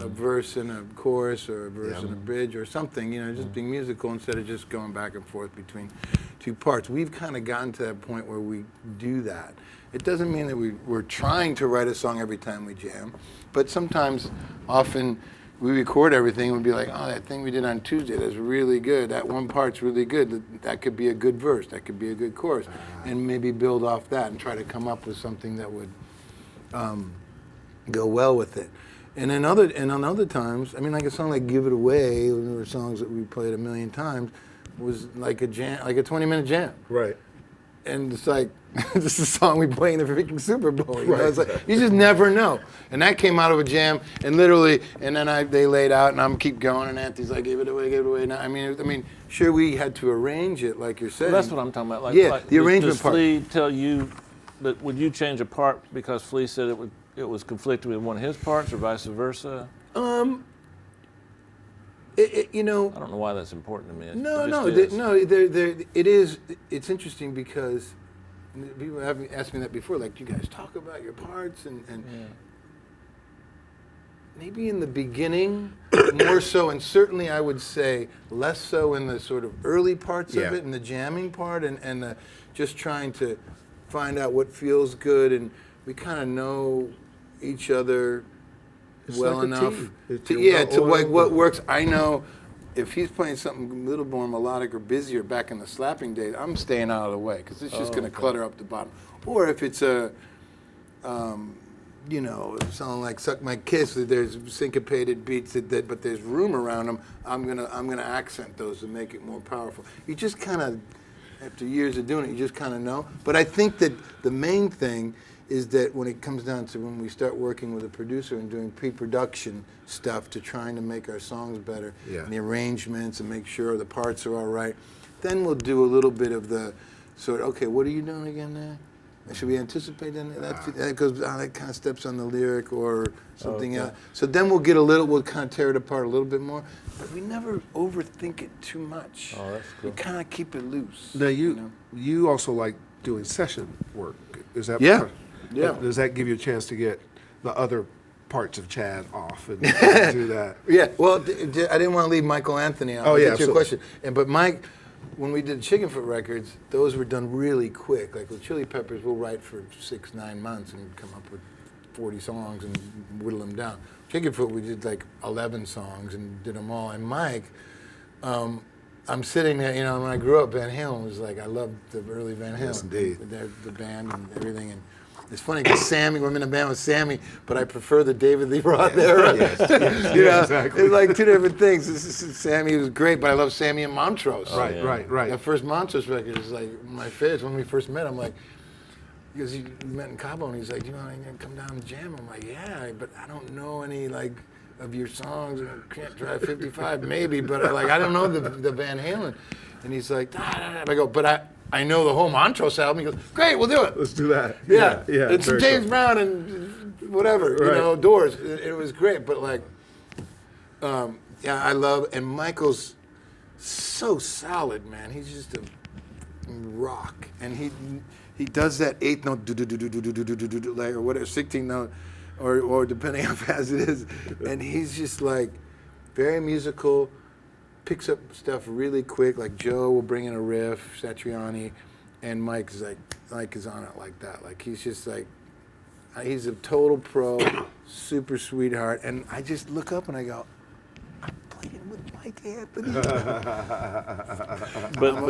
verse and a chorus, or a verse and a bridge, or something. You know, just being musical instead of just going back and forth between two parts. We've kind of gotten to that point where we do that. It doesn't mean that we're trying to write a song every time we jam, but sometimes, often, we record everything and we'd be like, oh, that thing we did on Tuesday, that's really good. That one part's really good. That could be a good verse. That could be a good chorus. And maybe build off that and try to come up with something that would go well with it. And on other times, I mean, like a song like "Give It Away," one of the songs that we played a million times, was like a jam, like a 20-minute jam. Right. And it's like, this is a song we play in the freaking Super Bowl. You know? Right. It's like, you just never know. And that came out of a jam, and literally, and then they laid out, and I'm keep going, and Anthony's like, give it away, give it away. Now, I mean, sure, we had to arrange it, like you're saying. Well, that's what I'm talking about. Like, Yeah, like, the arrangement does part. Flea tell you that would you change a part because Flea said it was conflicted with one of his parts, or vice versa? You know, I don't know why that's important to me. It is. It's interesting because people have asked me that before. Like, do you guys talk about your parts and maybe in the beginning more so, and certainly I would say less so in the sort of early parts of it, and the jamming part, and the just trying to find out what feels good, and we kind of know each other well like a enough team. to like what works. I know if he's playing something a little more melodic or busier back in the slapping days, I'm staying out of the way because it's just going to clutter up the bottom. Or if it's a you know, something like "Suck My Kiss." There's syncopated beats but there's room around them. I'm gonna accent those and make it more powerful. You just kind of, after years of doing it, you just kind of know. But I think that the main thing is that when it comes down to when we start working with a producer and doing pre-production stuff to trying to make our songs better, and the arrangements and make sure the parts are all right, then we'll do a little bit of the sort of, okay, what are you doing again there? Should we anticipate that goes, that kind of steps on the lyric or something else. So then we'll kind of tear it apart a little bit more, but we never overthink it too much. Oh, that's cool. We kind of keep it loose. Now you also like doing session work. Is that part? Yeah. Does that give you a chance to get the other parts of Chad off and do that? Yeah. Well, I didn't want to leave Michael Anthony out. Oh, yeah, That's your question. But Mike, when we did Chickenfoot records, those were done really quick. Like with Chili Peppers, we'll write for 6-9 months and come up with 40 songs and whittle them down. Chickenfoot, we did like 11 songs and did them all. And Mike, I'm sitting there, you know, when I grew up, Van Halen was like, I loved the early Van Halen. Yes, indeed. The band and everything. And it's funny because Sammy, we're in a band with Sammy, but I prefer the David Lee Roth era. You know, exactly. It's like two different things. Sammy was great, but I love Sammy and Montrose. Right. That first Montrose record is like my favorite. When we first met, I'm like, because we met in Cabo, and he's like, you want to come down and jam? I'm like, yeah, but I don't know any like of your songs. I can't drive 55, maybe, but I don't know the Van Halen. And he's like, I go, but I know the whole Montrose album. He goes, great, we'll do it. Let's do that. Yeah. Yeah. It's very James cool. Brown and whatever, you know, Doors. It was great, but like, I love, and Michael's so solid, man. He's just a rock, and he does that 8th note, do, like, or whatever, 16th note, or depending how fast it is, and he's just like very musical. Picks up stuff really quick, like Joe will bring in a riff, Satriani, and Mike is on it like that. Like he's just like, he's a total pro, super sweetheart, and I just look up and I go, I'm playing with Mike Anthony.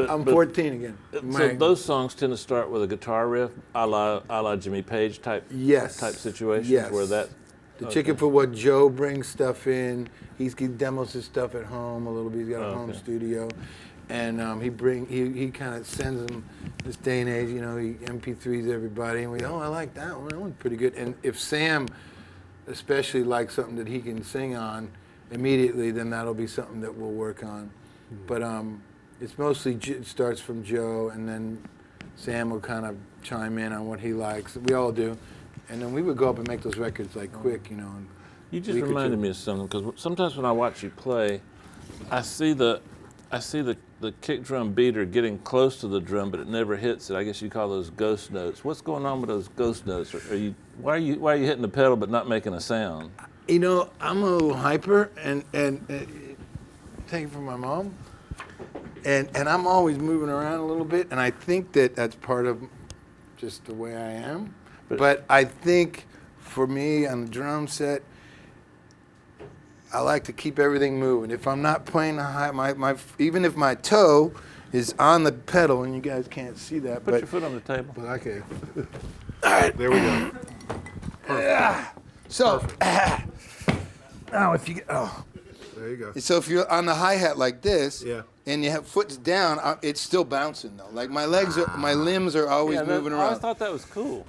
I'm 14 again. So those songs tend to start with a guitar riff, a la Jimmy Page type situations where that. The Chickenfoot, what Joe brings stuff in. He demos his stuff at home a little bit. He's got a home studio, and he kind of sends them. This day and age, you know, he MP3s everybody, and I like that one. That one's pretty good. And if Sam, especially likes something that he can sing on immediately, then that'll be something that we'll work on. But it's mostly it starts from Joe, and then Sam will kind of chime in on what he likes. We all do. And then we would go up and make those records like quick, you know. You just reminded me of something, because sometimes when I watch you play, I see the kick drum beater getting close to the drum, but it never hits it. I guess you call those ghost notes. What's going on with those ghost notes? Why are you hitting the pedal but not making a sound? You know, I'm a little hyper, and take it from my mom, and I'm always moving around a little bit, and I think that's part of just the way I am. But I think for me on the drum set, I like to keep everything moving. If I'm not playing the high, even if my toe is on the pedal, and you guys can't see that, Put your foot on the table. But I can. All right, there we go. Perfect. So now if you there you go. So if you're on the hi-hat like this, Yeah. and you have foot's down, it's still bouncing though. Like my limbs are always moving I around. always thought that was cool.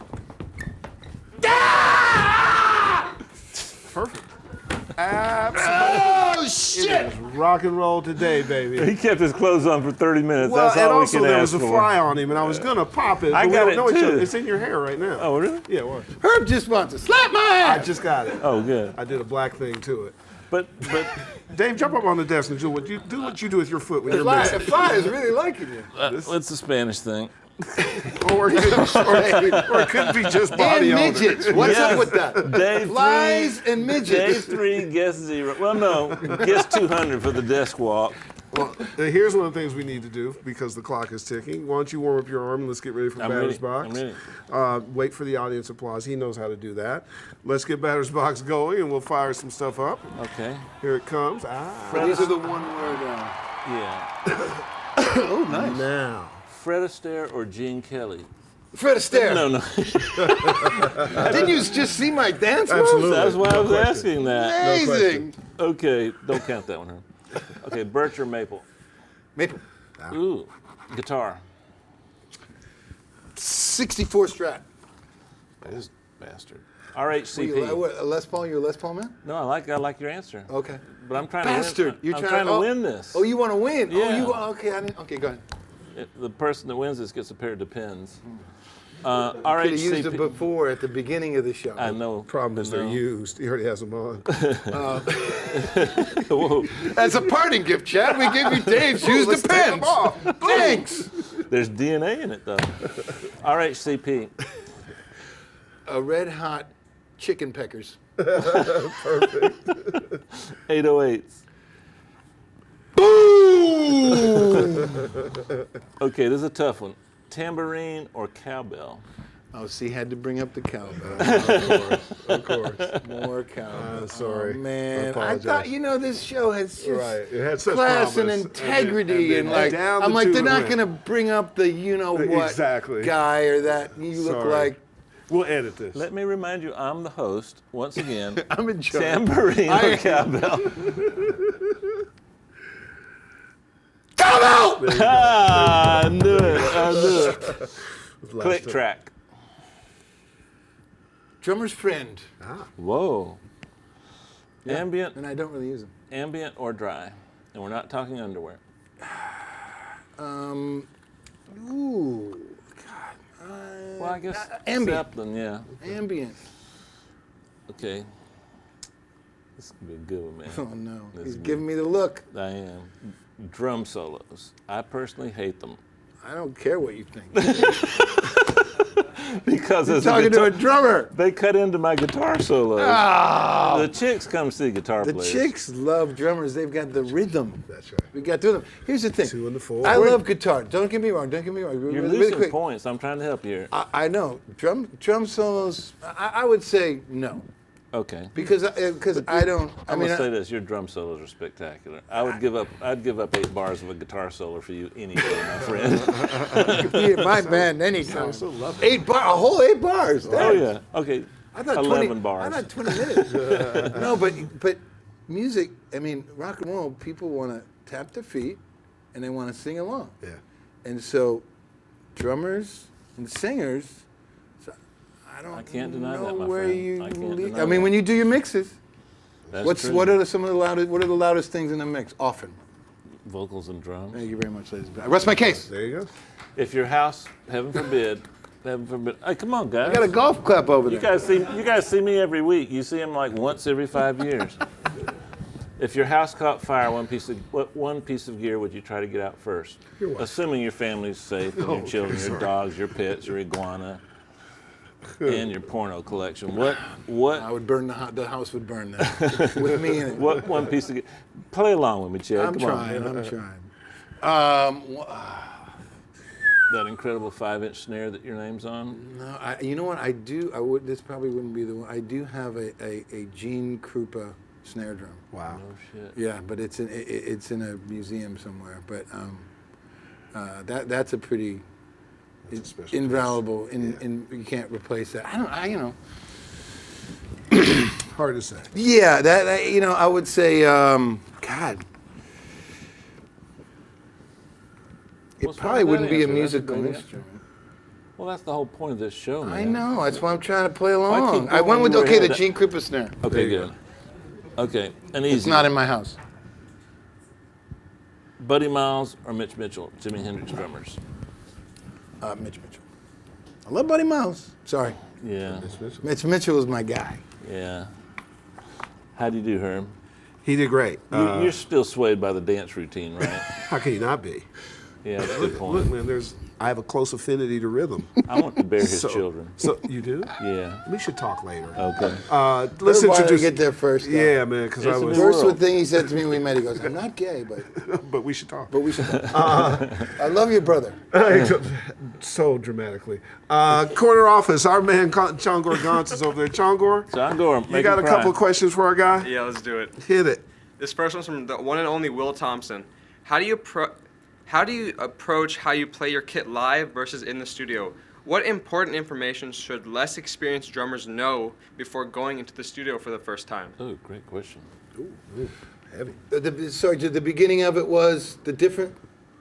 Perfect. Absolutely. Oh shit! It is rock and roll today, baby. He kept his clothes on for 30 minutes. Well, That's and all we also can there ask was a for. fly on him, and I was gonna pop it. I but we got don't it know each too. other. It's in your hair right now. Oh, really? Yeah, what? Herb just wants to slap my I ass. just got it. Oh, good. I did a black thing to it. But Dave, jump up on the desk and do what you do with your foot when The you're fly, mixing. the fly is really liking you. it's a Spanish thing. Or it could be just body And odor. midgets. What's Yes. up with that? Day Flies three, and Day midgets. 3, guess 0. Well, no, guess 200 for the desk walk. Well, here's one of the things we need to do because the clock is ticking. Why don't you warm up your arm and let's get ready for I'm Batter's ready. Box. I'm ready. Wait for the audience applause. He knows how to do that. Let's get Batter's Box going and we'll fire some stuff up. Okay. Here it comes. These are the one word. Yeah. Oh, nice. Now. Fred Astaire or Gene Kelly? Fred Astaire. No. Didn't you just see my dance moves? Absolutely. That's why I was question. asking that. Amazing. Okay, don't count that one, huh? Okay, birch or maple? Maple. Ooh, guitar. 64 Strat. This bastard. Were you, RHCP. what, a Les Paul? You're a Les Paul man? No, I like your answer. Okay. But I'm trying Bastard. to win. You're I'm trying to oh, win this. Oh, you want to win? Yeah. Oh, you okay? Okay, go ahead. The person that wins this gets a pair of Depends. Could have used it RHCP. before at the beginning of the show. I know. Problem is they're No. used. He already has them on. Whoa. As a parting gift, Chad, we give you Dave's used Let's take them Depends. off. Thanks. There's DNA in it though. RHCP. A red hot chicken peckers. 808s. Boom! Okay, this is a tough one. Tambourine or cowbell? Oh, see, had to bring up the cowbell. Of course. More cowbell. Sorry. Oh, man. I apologize. thought, this show has just Right. It had such class and promise. integrity. And, then like, down the I'm like, they're tube it not went. going to bring up the what Exactly. guy or that you look Sorry. like. We'll edit this. Let me remind you, I'm the host once again. I'm in charge. Tambourine or cowbell? Cowbell! I knew it. Last Click time. track. Drummer's friend. Whoa. Ambient, And I don't really use them. ambient or dry, and we're not talking underwear. Ooh. Well, I guess ambient. Zeppelin, yeah. Ambient. Okay. This could be a good one, man. Oh, no. This He's is giving me the look. I am. Drum solos. I personally hate them I don't care what you think. because as Talking to a drummer. they cut into my guitar solos. Oh. The chicks come see guitar The players. chicks love drummers. They've got the rhythm. That's right. We got the rhythm. Here's the thing. 2 and the 4. I love guitar. Don't get me wrong. Don't get me wrong. You're really losing quick. points. I'm trying to help you here. I know. Drum solos, I would say no. Okay. Because I don't. I'm gonna say this: your drum solos are spectacular. I'd give up 8 bars of a guitar solo for you any day, my friend. be my band anytime. so lovely. 8 bars, a whole 8 bars. Oh yeah. Okay. I thought 11 20, bars. I thought 20 minutes. No, but music. I mean, rock and roll. People want to tap their feet, and they want to sing along. Yeah. And so, drummers and singers. I can't deny know that, my where friend. you I can't lead. deny I mean, that. when you do your mixes, That's true. what are some of the loudest? What are the loudest things in a mix? Often. Vocals and drums. Thank you very much, ladies and gentlemen. I rest my case. There you go. If your house, heaven forbid, hey, come on, guys. I got a golf clap over there. You guys see me every week. You see him like once every 5 years. If your house caught fire, what one piece of gear would you try to get out first? Your wife. Assuming your family's safe and your Oh, children, your sorry. dogs, your pets, your iguana, and your porno collection. What I would burn the house would burn then with me in it. what one piece of gear? Play along with me, Chad. I'm Come trying. on. I'm trying. That incredible 5-inch snare that your name's on. No, you know what? I do. I would. This probably wouldn't be the one. I do have a Gene Krupa snare drum. Wow. Oh shit. Yeah, but it's in a museum somewhere. But that's a pretty That's a special invaluable. piece. You can't replace that. You know. Hard to say. Yeah, that I would say, God. It What's wrong probably with wouldn't that be a answer? That's a musical great answer. instrument. Well, that's the whole point of this show, man. I know. That's why I'm trying to play keep along. I going went with over the ahead? Gene Krupa snare. Okay, There you good. Okay, and easy. It's not in my house. Buddy Miles or Mitch Mitchell, Jimi Hendrix drummers. Mitch Mitchell. I love Buddy Miles. Sorry, Yeah, Mitch Mitchell is my guy. yeah. How do you do, Herm? He did great. You're still swayed by the dance routine, right? How can you not be? Yeah, that's a good Look, point. man, I have a close affinity to rhythm. I want to bear his children. So you do? Yeah. We should talk later. Okay. Let's Why introduce. did I get there first? Though? Yeah, man, because I It's a was. new First world. thing he said to me when we met, he goes, "I'm not gay, but But we should talk. we should." I love your brother. So dramatically. Corner office. Our man Chongor Gantz is over there. Chongor, John Gore, you make got a him cry. couple of questions for our guy? Yeah, let's do it. Hit it. This first one's from the one and only Will Thompson. How do you approach how you play your kit live versus in the studio? What important information should less experienced drummers know before going into the studio for the first time? Oh, great question. Ooh, heavy. Sorry, the beginning of it was the different.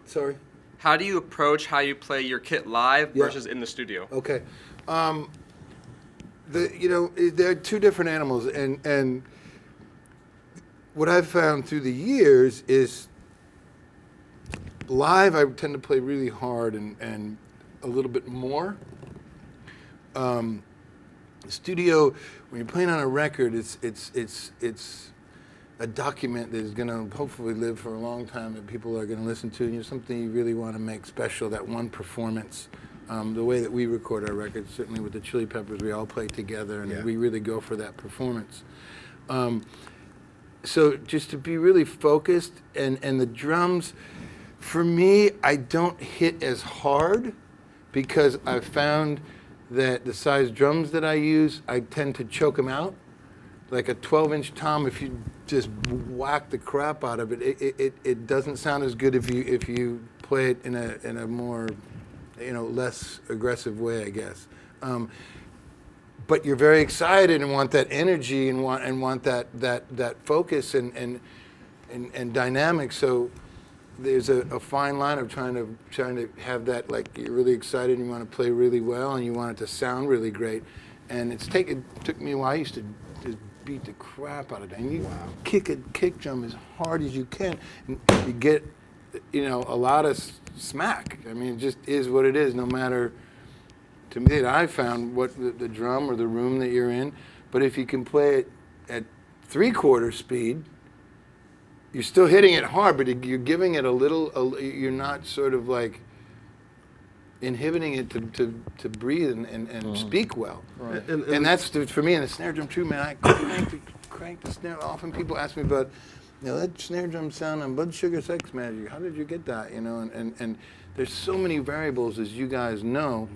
Sorry. How do you approach how you play your kit live Yeah. versus in the studio? Okay. They're two different animals, and what I've found through the years is live I tend to play really hard and a little bit more. Studio, when you're playing on a record, it's a document that is going to hopefully live for a long time that people are going to listen to, and it's something you really want to make special, that one performance. The way that we record our records, certainly with the Chili Peppers, we all play together, and we really go for that performance. So just to be really focused, and the drums, for me, I don't hit as hard because I've found that the size drums that I use, I tend to choke them out. Like a 12-inch tom, if you just whack the crap out of it, it doesn't sound as good if you play it in a more, less aggressive way, I guess. But you're very excited and want that energy and want that focus and dynamic. So there's a fine line of trying to have that, like, you're really excited and you want to play really well and you want it to sound really great. And it took me a while. I used to just beat the crap out of that. And you kick a kick drum as hard as you can, and you get, a lot of smack. I mean, it just is what it is, no matter, to me, I found what the drum or the room that you're in. But if you can play it at 3/4 speed, you're still hitting it hard, but you're giving it a little, you're not sort of like inhibiting it to breathe and speak well. Right. And that's, for me, in the snare drum too, man, I crank the snare. Often people ask me about, that snare drum sound on Blood Sugar Sex Magic. How did you get that? And there's so many variables, as you guys know.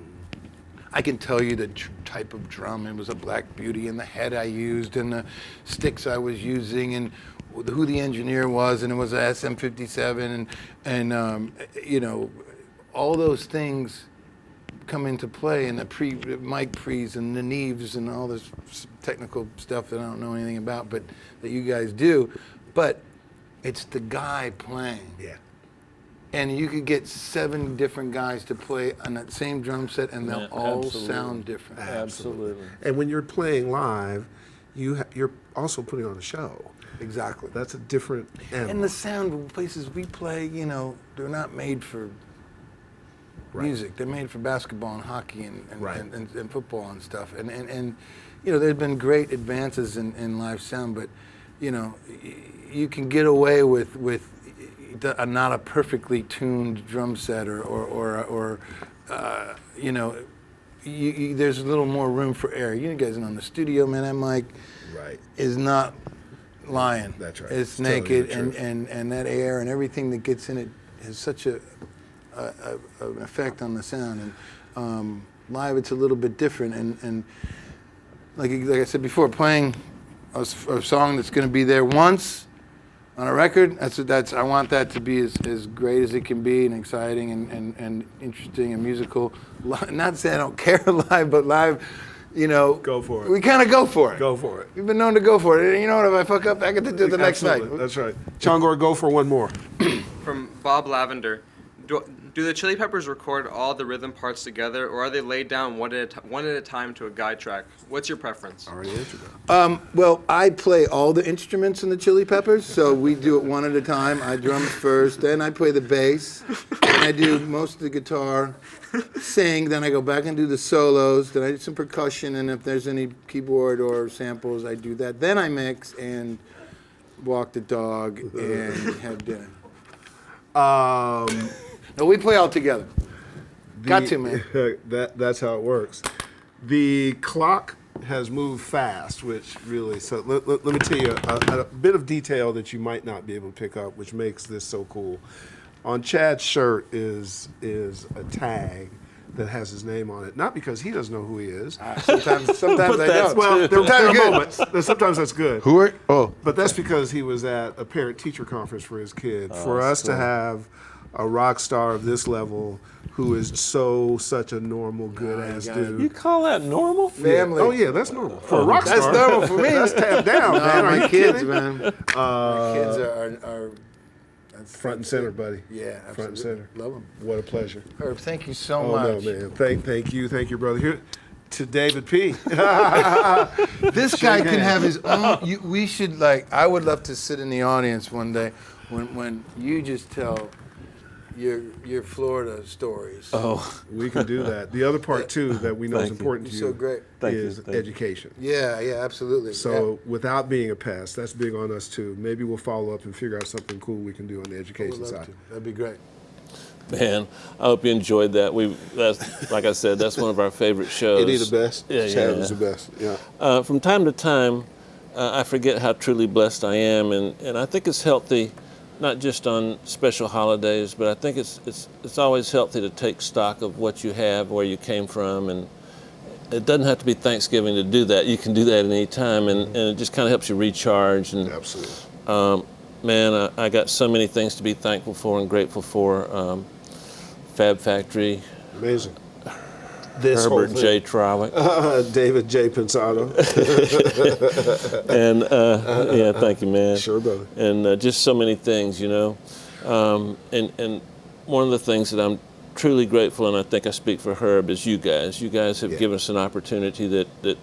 I can tell you the type of drum. It was a Black Beauty, and the head I used, and the sticks I was using, and who the engineer was, and it was a SM57, and all those things come into play, and the mic pre's and the Neves and all this technical stuff that I don't know anything about, but that you guys do. But it's the guy playing. Yeah. And you could get 7 different guys to play on that same drum set, and they'll all sound different. Absolutely. And when you're playing live, you're also putting on a show. Exactly. That's a different animal. And the sound places we play, they're not made for music. They're made for basketball and hockey and football and stuff. And there's been great advances in live sound, but you can get away with not a perfectly tuned drum set or there's a little more room for error. You guys know in the studio, man, that mic is not lying. That's right. It's naked, and that air and everything that gets in it has such an effect on the sound. And live, it's a little bit different. And like I said before, playing a song that's going to be there once on a record, I want that to be as great as it can be, and exciting and interesting and musical. Not to say I don't care live, but live, go for it. We kind of go for it. Go for it. We've been known to go for it. And you know what? If I fuck up, I get to do it the next night. That's right. Chongor, go for one more. From Bob Lavender, do the Chili Peppers record all the rhythm parts together, or are they laid down one at a time to a guide track? What's your preference? Already answered that. Well, I play all the instruments in the Chili Peppers, so we do it one at a time. I drum first, then I play the bass, then I do most of the guitar, sing, then I go back and do the solos, then I do some percussion, and if there's any keyboard or samples, I do that. Then I mix and walk the dog and have dinner. No, we play all together. Got to, man. That's how it works. The clock has moved fast, which really, so let me tell you a bit of detail that you might not be able to pick up, which makes this so cool. On Chad's shirt is a tag that has his name on it, not because he doesn't know who he is. Sometimes I don't. Well, there are moments. Sometimes that's good. Who are? Oh. But that's because he was at a parent-teacher conference for his kid. For us cool. to have a rock star of this level who is such a normal, good-ass dude. You call that normal? Family. Oh, yeah, that's normal. For a rock star. That's normal for me. That's tapped down, man. Are my you kids, kidding? man. My kids are Front and center, buddy. Yeah, absolutely. Front and center. Love them. What a pleasure. Herb, thank you so Oh, much. no, man. Thank you, brother. Here to David P. This guy can have his own. We should I would love to sit in the audience one day when you just tell your Florida stories. Oh, We can do that. The other part, too, that we know is Thank you. important to You're you so great. is Thank you. education. Yeah, absolutely. So without being a pest, that's big on us, too. Maybe we'll follow up and figure out something cool we can do on the yeah. education Would love side. to. That'd be great. man, I hope you enjoyed that. That's like I said, that's one of our favorite shows. Eddie the best. Yeah, Chad yeah. is the best. Yeah. From time to time, I forget how truly blessed I am, and I think it's healthy, not just on special holidays, but I think it's always healthy to take stock of what you have, where you came from, and it doesn't have to be Thanksgiving to do that. You can do that at any time, and it just kind of helps you recharge. And Absolutely. man, I got so many things to be thankful for and grateful for. Fab Factory, Amazing. This Herbert whole J. thing. Trowick, David J. Pensado. and yeah, thank you, man. Sure, brother. And just so many things, you know. And one of the things that I'm truly grateful, and I think I speak for Herb, is you guys. You guys have given us an opportunity that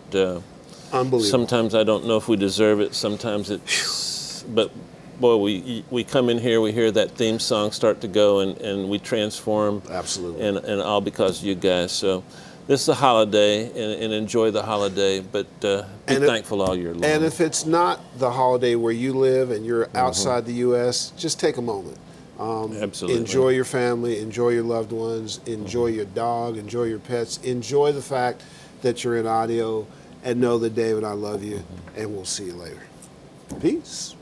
Unbelievable. sometimes I don't know if we deserve it. Sometimes it's, but boy, we come in here, we hear that theme song start to go, and we transform. Absolutely. And all because of you guys. So this is a holiday, and enjoy the holiday, but be thankful all year long. And if it's not the holiday where you live and you're outside the U.S., just take a moment. Absolutely. Enjoy your family, enjoy your loved ones, enjoy your dog, enjoy your pets, enjoy the fact that you're in audio, and know that Dave and I love you, and we'll see you later. Peace.